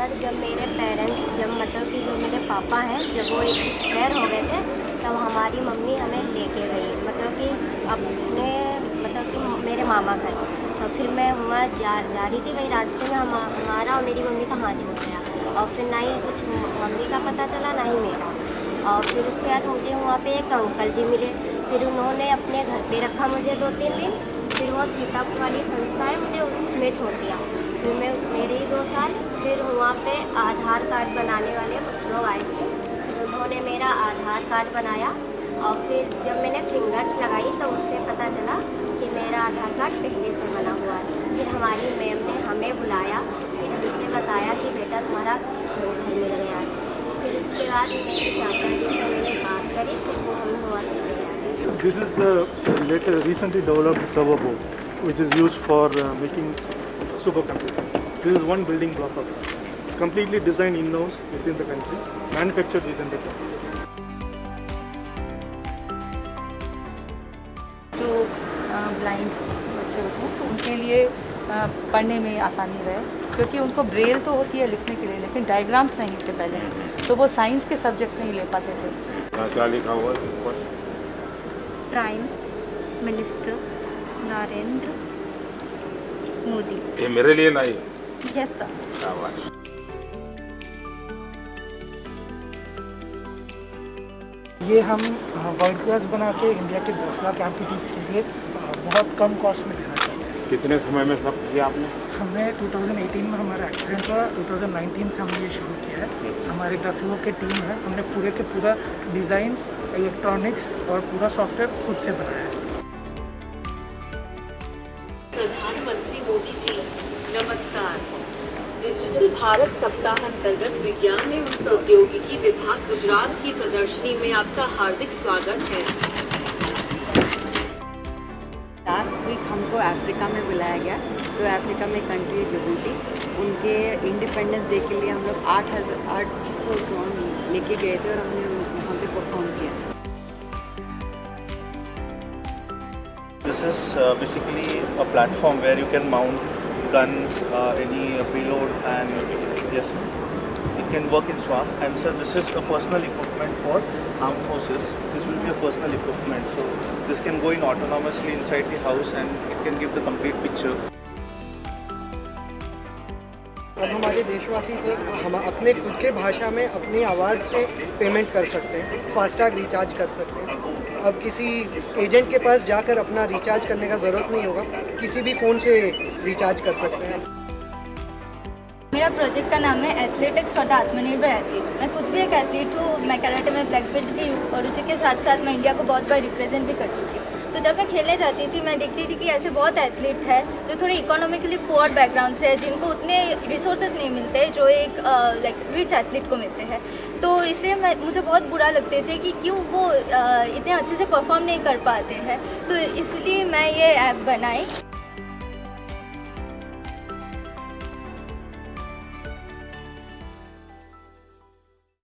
Sir जब मेरे parents मतलब कि जो मेरे पापा हैं जब वो एक्सपायर हो गए थे तब हमारी मम्मी हमें लेके गई मतलब कि अपने मतलब कि मेरे मामा घर। तो फिर मैं वहाँ जा रही थी, वही रास्ते में हमारा और मेरी मम्मी का हाथ छूट गया और फिर ना ही कुछ मम्मी का पता चला ना ही मेरा। और फिर उसके बाद मुझे वहाँ पे एक अंकल जी मिले, फिर उन्होंने अपने घर पे रखा मुझे 2-3 दिन। फिर वो सीतापुर वाली संस्था है मुझे उसमें छोड़ दिया, फिर मैं उसमें रही 2 साल। फिर वहाँ पे आधार कार्ड बनाने वाले कुछ लोग आए थे, फिर उन्होंने मेरा आधार कार्ड बनाया और फिर जब मैंने फिंगर्स लगाई तो उससे पता चला कि मेरा आधार कार्ड पहले से बना हुआ है। फिर हमारी मैम ने हमें बुलाया, फिर हमसे बताया कि बेटा तुम्हारा घर मिल गया है। फिर उसके बाद मेरे चाचा जी से मैंने बात करी, फिर वो हमें वहाँ से ले आए। This is the recently developed server board, which is used for making supercomputer. This is one building block of it. It's completely designed in-house within the country, manufactured within the country. जो blind बच्चे होते हैं तो उनके लिए पढ़ने में आसानी रहे, क्योंकि उनको ब्रेल तो होती है लिखने के लिए लेकिन डायग्राम्स नहीं थे पहले, तो वो साइंस के सब्जेक्ट्स नहीं ले पाते थे। क्या लिखा हुआ है ऊपर? Prime minister Narendra Modi. ये मेरे लिए लाई? Yes sir. शाबाश। ये हम वर्ल्ड क्लास बना के इंडिया के 10 लाख एम्प्लॉइज़ के लिए बहुत कम कॉस्ट में देना चाहते हैं। कितने समय में सब किया आपने? हमने 2018 में हमारा एक्सीडेंट हुआ, 2019 से हमने ये शुरू किया है। हमारे 10 लोग की टीम है, हमने पूरे के पूरा डिज़ाइन, इलेक्ट्रॉनिक्स और पूरा सॉफ्टवेयर खुद से बनाया है। प्रधानमंत्री मोदी जी नमस्कार। डिजिटल भारत सप्ताह अंतर्गत विज्ञान एवं प्रौद्योगिकी विभाग गुजरात की प्रदर्शनी में आपका हार्दिक स्वागत है। लास्ट वीक हमको अफ्रीका में बुलाया गया, तो अफ्रीका में कंट्री जिबूटी, उनके इंडिपेंडेंस डे के लिए हम लोग 800 ड्रोन लेके गए थे और हमने वहाँ पे परफॉर्म किया। This is basically a platform where you can mount gun, any payload, and yes, it can work in SWAP. And so this is a personal equipment for armed forces. This will be a personal equipment, so this can go in autonomously inside the house and it can give the complete picture. अब हमारे देशवासी से हम अपने खुद के भाषा में अपनी आवाज़ से पेमेंट कर सकते हैं, फास्टैग रिचार्ज कर सकते हैं। अब किसी एजेंट के पास जाकर अपना रिचार्ज करने का ज़रूरत नहीं होगा, किसी भी फ़ोन से रिचार्ज कर सकते हैं। मेरा प्रोजेक्ट का नाम है एथलेटिक्स फॉर द आत्मनिर्भर एथलीट। मैं खुद भी एक एथलीट हूँ, मैं कराटे में ब्लैक बेल्ट भी हूँ और उसी के साथ साथ मैं इंडिया को बहुत बार रिप्रेजेंट भी कर चुकी हूँ। तो जब मैं खेलने जाती थी मैं देखती थी कि ऐसे बहुत एथलीट है जो थोड़े इकोनॉमिकली पुअर बैकग्राउंड से है, जिनको उतने रिसोर्सेज नहीं मिलते जो एक लाइक रिच एथलीट को मिलते हैं। तो इसलिए मुझे बहुत बुरा लगते थे कि क्यों वो इतने अच्छे से परफॉर्म नहीं कर पाते हैं, तो इसलिए मैं ये ऐप बनाई।